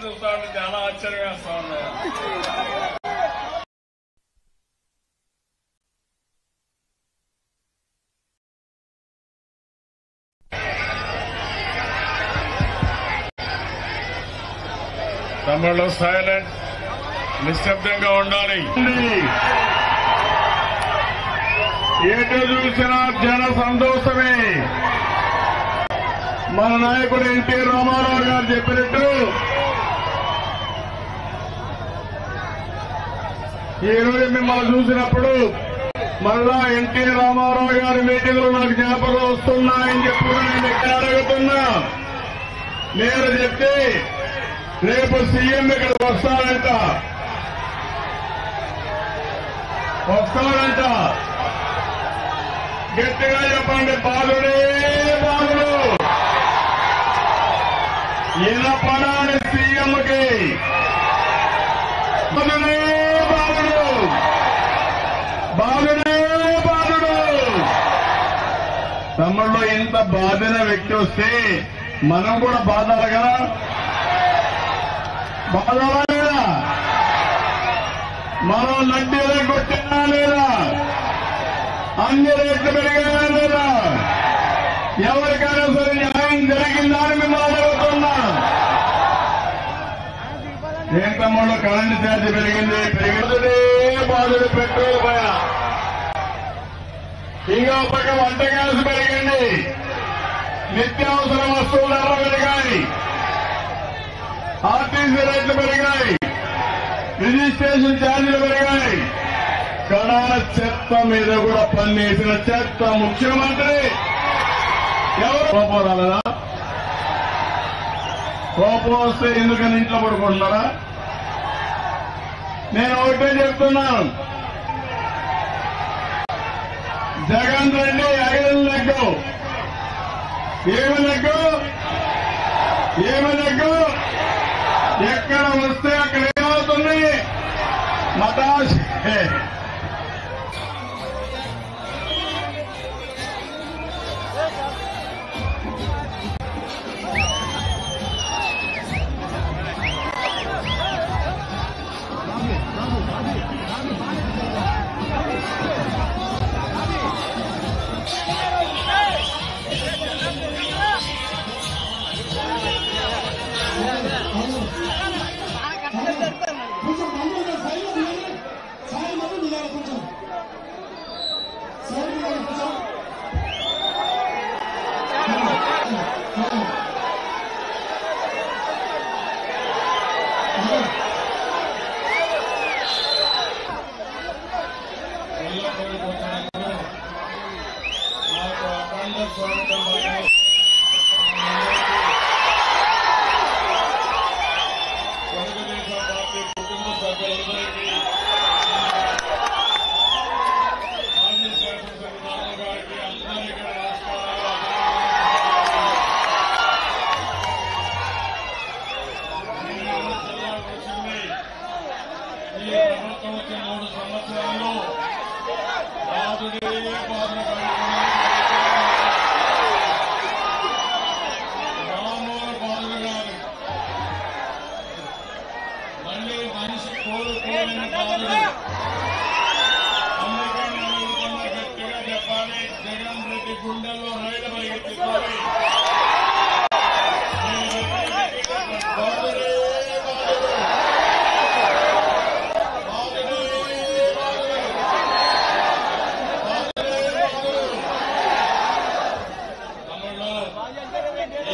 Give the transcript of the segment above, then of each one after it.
చూస్తా ఉంటే చాలా ఆశ్చర్యం వేస్తా ఉన్నాయి. తమిళలో సైలెంట్, నిశ్శబ్దంగా ఉండాలి. ఎటు చూసినా జన సంతోషమే. మన నాయకుడు ఎన్టీ రామారావు గారు చెప్పినట్టు ఈ రోజు మిమ్మల్ని చూసినప్పుడు మళ్ళా ఎన్టీ రామారావు గారి మీటింగ్లు నాకు జ్ఞాపకం వస్తున్నాయని చెప్పి నేను ఇక్కడ అడుగుతున్నా. నేను చెప్తే రేపు సీఎం ఇక్కడికి వస్తారంట. గట్టిగా చెప్పండి, బాలుడే బాలుడు. ఇనపడాని సీఎంకి బాలుడే బాలుడు, బాలుడే బాలుడు. తమ్ముళ్ళు ఇంత బాధిన వ్యక్తి వస్తే మనం కూడా బాధాలి కదా, బాధాలా లేదా? మనం నడ్డీలో కొట్టినా లేదా? అన్ని రేట్లు పెరిగాయా లేదా? ఎవరికైనా సరే న్యాయం జరిగిందా అని మిమ్మల్ని అడుగుతున్నా. ఏం తమ్ముళ్ళు కరెంటు ఛార్జీ పెరిగింది, పెరిగిందే బాధలు పెట్రోల్ పైన. ఇంకో పక్క వంట గ్యాస్ పెరిగింది, నిత్యావసర వస్తువుల ధరలు పెరిగాయి, ఆర్టీసీ రేట్లు పెరిగాయి, రిజిస్ట్రేషన్ ఛార్జీలు పెరిగాయి. కడాన చెత్త మీద కూడా పన్నేసిన చెత్త ముఖ్యమంత్రి ఎవరు? కోపం రాలేదా? కోపం వస్తే ఎందుకని ఇంట్లో పడుకుంటున్నారా? నేను ఒకటే చెప్తున్నాను, జగన్ రెడ్డి ఐదు లెగ్గు. ఏమి లెగ్గు? ఏమి లెగ్గు? ఎక్కడ వస్తే అక్కడ ఏమవుతుంది? మతాష్. గుండెల్లో రైలు పరిగెత్తిపోయి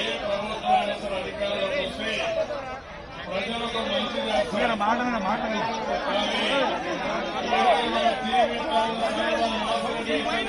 ఏ ప్రభుత్వాన్ని అసలు అధికారంలోకి వస్తే ప్రజలకు మంచి జీవితాలను సర్వం నాశనం చేసిన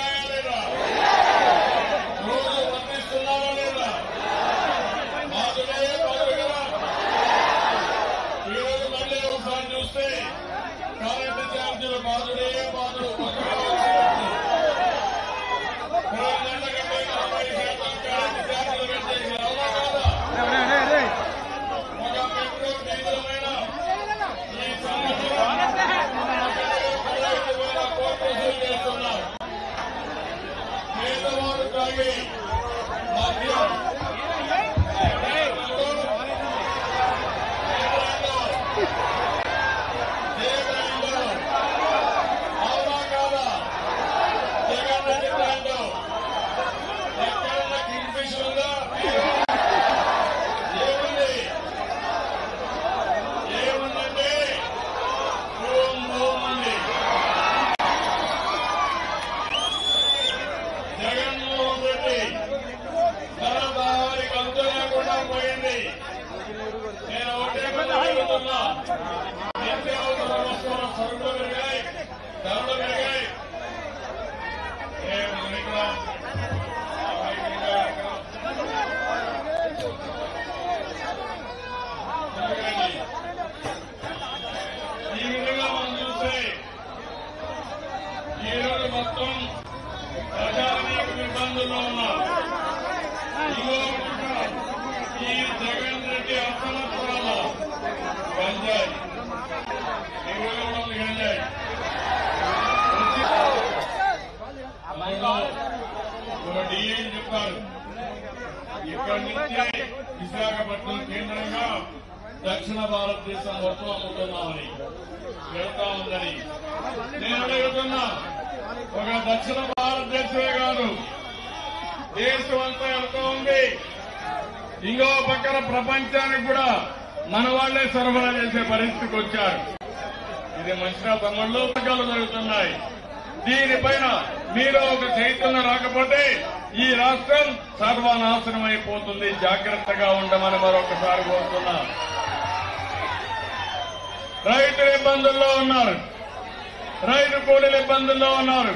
ఏకైక రోజు వర్తిస్తున్నారా లేదా? దక్షిణ భారతదేశం మొత్తం అమ్ముతున్నామని వెళ్తా ఉందని నేను అడుగుతున్నా. ఒక దక్షిణ భారతదేశమే కాదు, దేశం అంతా వెళ్తా ఉంది. ఇంకో పక్కన ప్రపంచానికి కూడా మన వాళ్లే సరఫరా చేసే పరిస్థితికి వచ్చారు. ఇది మంచిగా తమ్ముళ్ళు వర్గాలు జరుగుతున్నాయి. దీనిపైన మీరు ఒక చైతన్యం రాకపోతే ఈ రాష్ట్రం సర్వనాశనం అయిపోతుంది. జాగ్రత్తగా ఉండమని మరొకసారి కోరుతున్నా. రైతులు ఇబ్బందుల్లో ఉన్నారు, రైతు కూలీలు ఇబ్బందుల్లో ఉన్నారు.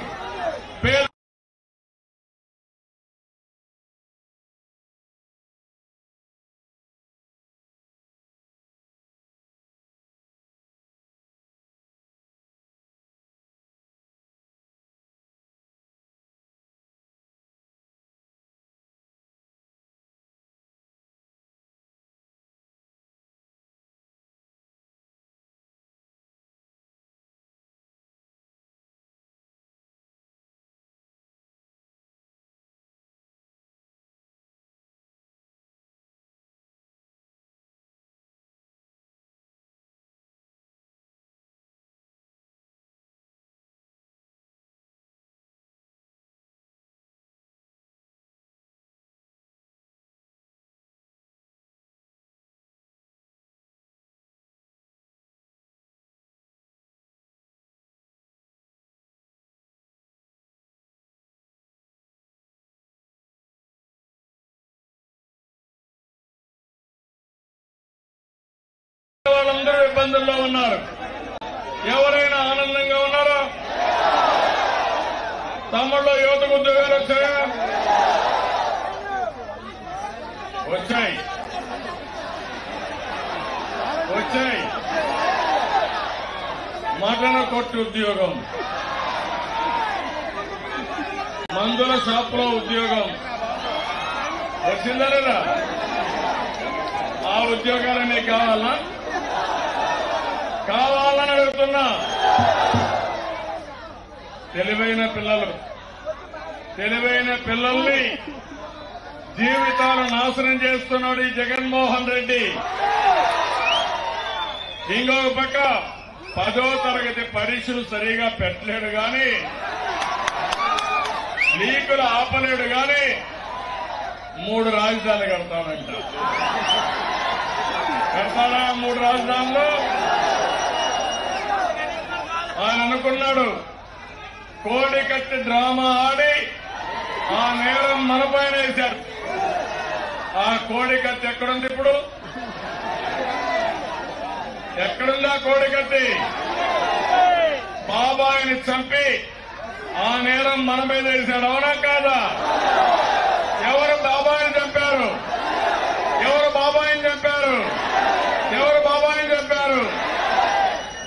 వాళ్ళందరూ ఇబ్బందుల్లో ఉన్నారు. ఎవరైనా ఆనందంగా ఉన్నారా? తమ్ముళ్ళు యువతకు ఉద్యోగాలు వచ్చాయా? వచ్చాయి. మటన కొట్టు ఉద్యోగం, మందుల షాపులో ఉద్యోగం వచ్చిందా లేదా? ఆ ఉద్యోగాలు మీకు కావాలని అడుగుతున్నా. తెలివైన పిల్లల్ని జీవితాలు నాశనం చేస్తున్నాడు ఈ జగన్మోహన్ రెడ్డి. ఇంకొక పక్క 10వ తరగతి పరీక్షలు సరిగా పెట్టలేడు గాని, లీకులు ఆపలేడు గాని 3 రాజధానులు కడతానంట. కడతాడా 3 రాజధానులు? ఆయన అనుకున్నాడు. కోడి కట్టి డ్రామా ఆడి ఆ నేరం మనపైన వేశారు. ఆ కోడి కత్తి ఎక్కడుంది ఇప్పుడు? ఎక్కడుందా కోడి కత్తి? బాబాయిని చంపి ఆ నేరం మన మీద వేశాడు. అవునా కాదా? ఎవరు బాబాయిని చంపారు? ఎవరు బాబాయిని చంపారు?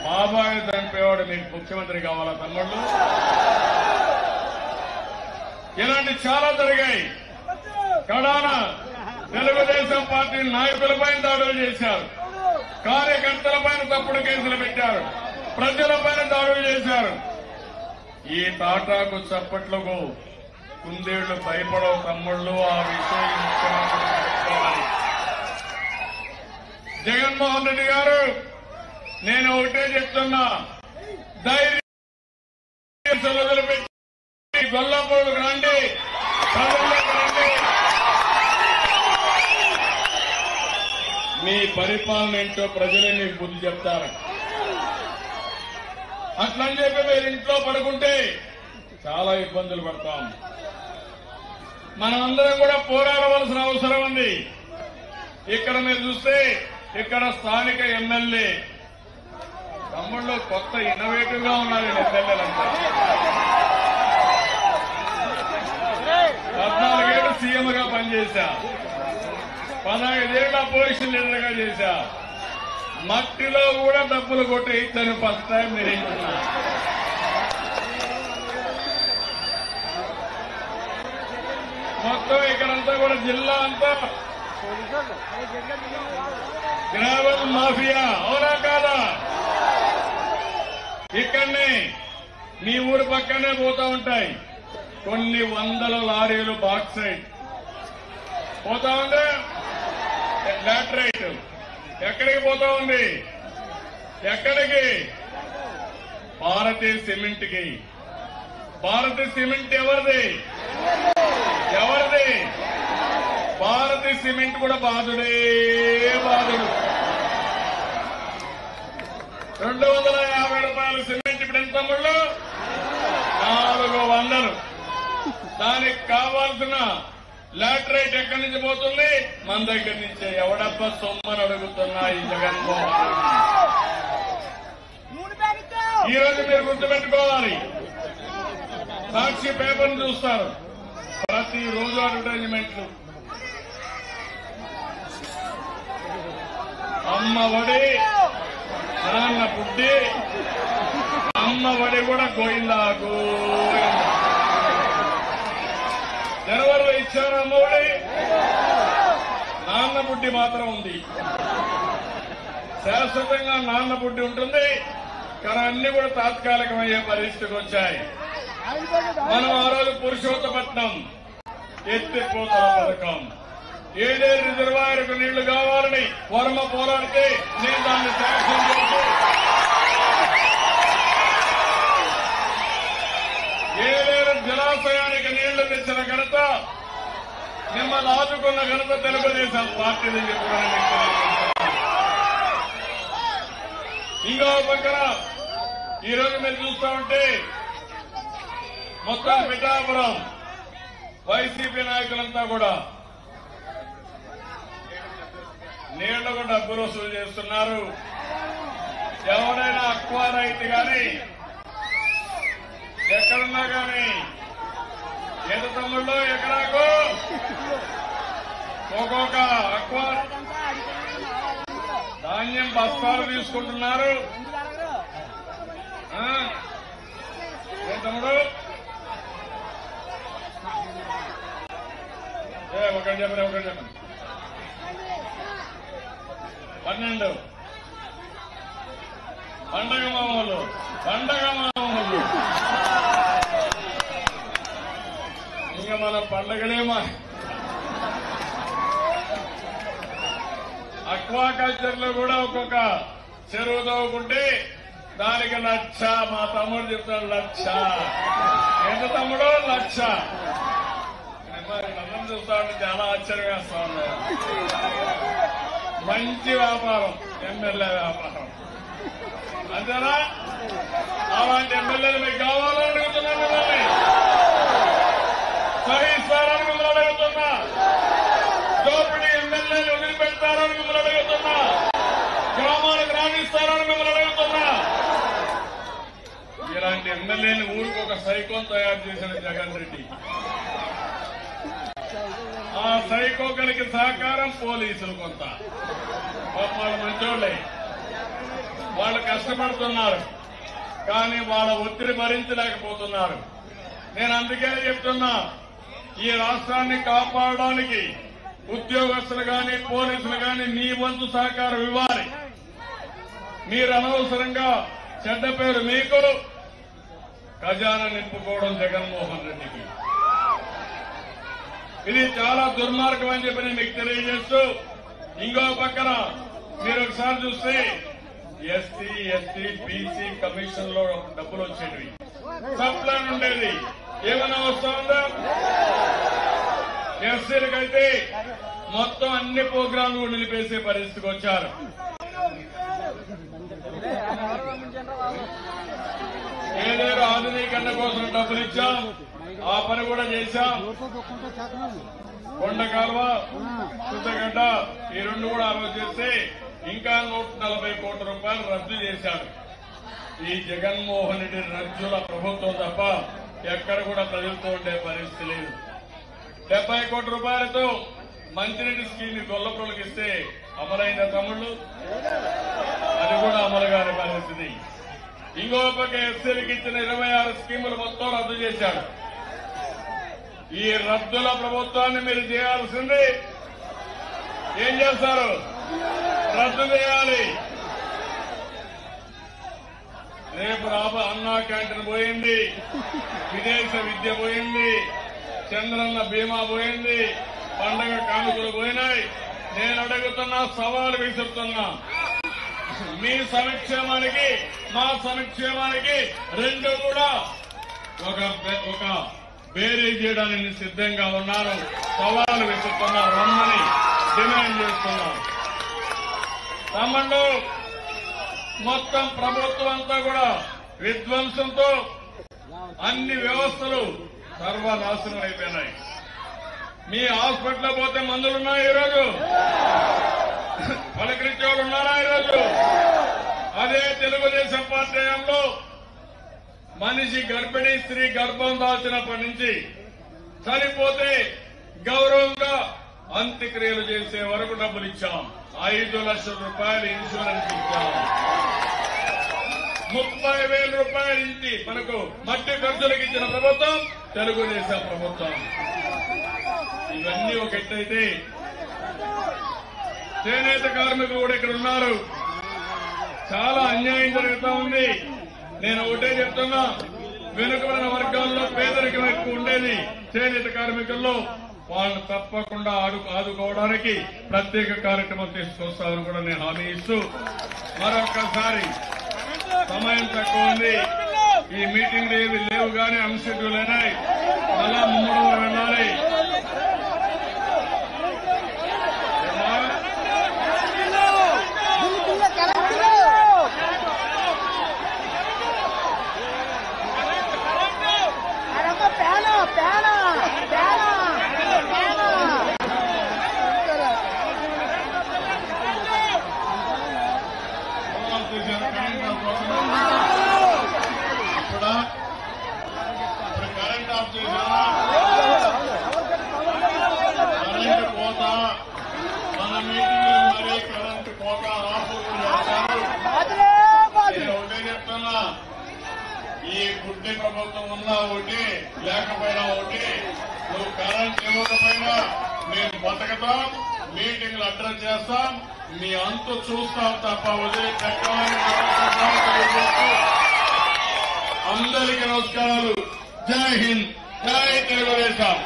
బాబాయిని చంపేవాడు మీకు ముఖ్యమంత్రి కావాలా తమ్ముళ్ళు? ఇలాంటి చాలా జరిగాయి. కడాన తెలుగుదేశం పార్టీ నాయకులపైన దాడులు చేశారు, కార్యకర్తలపైన తప్పుడు కేసులు పెట్టారు, ప్రజలపైన దాడులు చేశారు. ఈ తాటాకు చప్పట్లకు కుందేళ్లు భయపడవు తమ్ముళ్ళు. ఆ విషయం ముఖ్యమంత్రి చెప్పుకోవాలి. జగన్మోహన్ రెడ్డి గారు, నేను ఒకటే చెప్తున్నా, ధైర్యం వదిలిపెట్టి గొల్లపూడికి రండి, ప్రజల్లోకి రండి. మీ పరిపాలన ఏంటో ప్రజలే మీకు బుద్ధి చెప్తారు. అట్లని చెప్పి మీరు ఇంట్లో పడుకుంటే చాలా ఇబ్బందులు పడతాం. మనమందరం కూడా పోరాడవలసిన అవసరం ఉంది. ఇక్కడ మీరు చూస్తే ఇక్కడ స్థానిక ఎమ్మెల్యే తమ్ముళ్ళు కొత్త ఇన్నోవేటివ్ గా ఉన్నారు. ఎమ్మెల్యేలంతా 14 ఏళ్లు సీఎంగా పనిచేశా, 15 ఏళ్ల అపోజిషన్ లీడర్ గా చేశా. మట్టిలో కూడా డబ్బులు కొట్టేయచ్చని ఫస్ట్ టైం మీరు ఏంటున్నా. మొత్తం ఇక్కడంతా కూడా జిల్లా అంతా గ్రావెల్ మాఫియా, అవునా కాదా? ఇక్కడనే మీ ఊరి పక్కనే పోతా ఉంటాయి కొన్ని వందల లారీలు బాక్సైట్ పోతా ఉంటే లాటరైట్ ఎక్కడికి పోతా ఉంది? ఎక్కడికి? భారతీయ సిమెంట్కి. భారతీయ సిమెంట్ ఎవరిది? ఎవరిది? భారతీయ సిమెంట్ కూడా బాధుడే బాధుడు. 250 రూపాయల సిమెంట్ ఇప్పుడు ఎంత తమ్ముళ్ళు? 400. దానికి కావాల్సిన లాటరైట్ ఎక్కడి నుంచి పోతుంది? మన దగ్గర నుంచే. ఎవడబ్బా సొమ్మని అడుగుతున్నా ఈ జగన్మోహన్. ఈ రోజు మీరు గుర్తుపెట్టుకోవాలి, సాక్షి పేపర్ చూస్తారు, ప్రతిరోజు అడ్వర్టైజ్మెంట్లు. అమ్మ ఒడి, నాన్న బుడ్డి, అమ్మ ఒడి కూడా గోయిందా గోయిందా. జనవరిలో ఇచ్చారు అమ్మ ఒడి, నాన్న బుడ్డి మాత్రం ఉంది. శాశ్వతంగా నాన్న బుడ్డి ఉంటుంది, కానీ అన్ని కూడా తాత్కాలికమయ్యే పరిస్థితికి వచ్చాయి. మనం ఆ రోజు పురుషోత్తపట్నం ఎత్తిపోతల పథకం, ఏడేరు రిజర్వాయర్కు నీళ్లు కావాలని వర్మ పోరాడితే నేను దాన్ని శాంక్షన్ చేసి ఏడేరు జలాశయానికి నీళ్లు తెచ్చిన ఘనత, మిమ్మల్ని ఆదుకున్న ఘనత తెలుగుదేశం పార్టీని చెప్పడానికి. ఇంకో పక్కన ఈరోజు మీరు చూస్తా ఉంటే మొత్తం పిఠాపురం వైసీపీ నాయకులంతా కూడా నీళ్లకు డబ్బులు వసూలు చేస్తున్నారు. ఎవరైనా అక్వా రైతు కానీ ఎక్కడున్నా కానీ ఎంత తమ్ముళ్ళు ఎకరాకు ఒక్కొక్క అక్వా ధాన్యం బస్తాలు తీసుకుంటున్నారు. ఏ తమ్ముడు ఒకటి చెప్పండి, ఒకటి చెప్పండి. 12 పండగ మామూలు, పండగ మామూలు. ఇంకా మన పండగలేమా. అక్వాకల్చర్ లో కూడా ఒక్కొక్క చెరువు తవ్వుకుంటే దానికి 1,00,000. మా తమ్ముడు చెప్తాడు 1,00,000. ఎంత తమ్ముడు? 1,00,000. నన్ను చూస్తా ఉంటే చాలా ఆశ్చర్యంగా వస్తా ఉంది. మంచి వ్యాపారం, ఎమ్మెల్యే వ్యాపారం అంతేనా? అలాంటి ఎమ్మెల్యేలు మీకు కావాలని అడుగుతున్నాను మిమ్మల్ని. సహిస్తారని మిమ్మల్ని అడుగుతున్నా. దోపిడీ ఎమ్మెల్యేలు వదిలిపెడతారని మిమ్మల్ని అడుగుతున్నా. గ్రామాలకు రాణిస్తారని మిమ్మల్ని అడుగుతున్నా. ఇలాంటి ఎమ్మెల్యేని ఊరికి ఒక సైకోన్ తయారు చేసిన జగన్ రెడ్డి. ఆ సైకోకలకి సహకారం పోలీసులు కొంత. వాళ్ళ మంచోళ్లే, వాళ్ళు కష్టపడుతున్నారు, కానీ వాళ్ళ ఒత్తిడి భరించలేకపోతున్నారు. నేను అందుకే చెప్తున్నా, ఈ రాష్ట్రాన్ని కాపాడడానికి ఉద్యోగస్తులు కానీ పోలీసులు కానీ మీ వంతు సహకారం ఇవ్వాలి. మీరు అనవసరంగా చెడ్డ పేరు మీకు, ఖజానా నింపుకోవడం జగన్మోహన్ రెడ్డికి. ఇది చాలా దుర్మార్గం అని చెప్పి నేను మీకు తెలియజేస్తూ, ఇంకో పక్కన మీరు ఒకసారి చూస్తే ఎస్సీ, ఎస్టీ, బీసీ కమిషన్ లో డబ్బులు వచ్చేవి, సబ్ ప్లాన్ ఉండేది. ఏమైనా వస్తా ఉందా? ఎస్సీలకైతే మొత్తం అన్ని ప్రోగ్రాంలు నిలిపేసే పరిస్థితికి వచ్చారు. ఏదేదో ఆధునీకరణ కోసం డబ్బులు ఇచ్చాం, ఆ పని కూడా చేశాం. కొండ కాలువ, సుద్దగడ్డ ఈ రెండు కూడా ఆలోచన చేస్తే ఇంకా 140 కోట్ల రూపాయలు రద్దు చేశాడు. ఈ జగన్మోహన్ రెడ్డి రద్దుల ప్రభుత్వం తప్ప ఎక్కడ కూడా ప్రజలతో ఉండే పరిస్థితి లేదు. 70 కోట్ల రూపాయలతో మంచినీటి స్కీమ్ గొల్లపురులకు ఇస్తే అమలైన తమ్ముళ్ళు, అది కూడా అమలు కాని పరిస్థితి. ఇంకో పక్క ఎస్సీలకు ఇచ్చిన 26 స్కీములు మొత్తం రద్దు చేశాడు. ఈ రద్దుల ప్రభుత్వాన్ని మీరు చేయాల్సింది ఏం చేస్తారు? రద్దు చేయాలి. రేపు అన్నా క్యాంటీన్ పోయింది, విదేశ విద్య పోయింది, చంద్రన్న బీమా పోయింది, పండగ కానుకలు పోయినాయి. నేను అడుగుతున్నా, సవాలు విసురుతున్నా. మీ సంక్షేమానికి మా సంక్షేమానికి రెండు కూడా ఒక బేరీ చేయడానికి సిద్ధంగా ఉన్నారు. సవాలు విసురుతున్నా, రమ్మని డిమాండ్ చేస్తున్నాం. తమ్ముళ్ళు, మొత్తం ప్రభుత్వం అంతా కూడా విధ్వంసంతో అన్ని వ్యవస్థలు సర్వనాశనం అయిపోయినాయి. మీ హాస్పిటల్ పోతే మందులున్నాయి ఈరోజు, పలకరించే వాళ్ళు ఉన్నారా ఈరోజు? అదే తెలుగుదేశం పార్టీ హయాంలో మనిషి గర్భిణీ స్త్రీ గర్భం దాల్చినప్పటి నుంచి చనిపోతే గౌరవంగా అంత్యక్రియలు చేసే వరకు డబ్బులు ఇచ్చాం. 5 లక్షల రూపాయలు ఇన్సూరెన్స్ ఇచ్చాం. 30,000 రూపాయలు ఇంటి మనకు మట్టి ఖర్చులకు ఇచ్చిన ప్రభుత్వం తెలుగుదేశం ప్రభుత్వం. ఇవన్నీ ఒక ఎత్తైతే చేనేత కార్మికులు కూడా ఇక్కడ ఉన్నారు. చాలా అన్యాయం జరుగుతూ ఉంది. నేను ఒకటే చెప్తున్నా, వెనుకబడిన వర్గాల్లో పేదరికం ఎక్కువ ఉండేది చేనేత కార్మికుల్లో. వాళ్ళను తప్పకుండా ఆదుకోవడానికి ప్రత్యేక కార్యక్రమం తీసుకొస్తామని కూడా నేను హామీ ఇస్తూ, మరొక్కసారి సమయం తక్కువ ఉంది. ఈ మీటింగ్లు ఏవి లేవు కానీ అన్షెడ్యూల్ అయినాయి. మళ్ళా ముమ్మడంలో వెళ్ళాలి. కరెంట్ ఆఫ్ చేశారా? కరెంటు కోత మన మీటింగ్ మరీ కరెంటు కోత ఆఫ్ చేశారు. నేను ఒకటే చెప్తున్నా, ఈ గుడ్డి ప్రభుత్వం ఉన్నా ఒకటి లేకపోయినా ఒకటి, నువ్వు కరెంట్ ఇవ్వకపోయినా మేము బతకతాం, మీటింగ్లు అడ్రస్ చేస్తాం, మీ అంతు చూస్తాం తప్ప వదిలిపెట్టాలని అందరికీ నమస్కారాలు. జై హింద్, జై తెలుగుదేశం.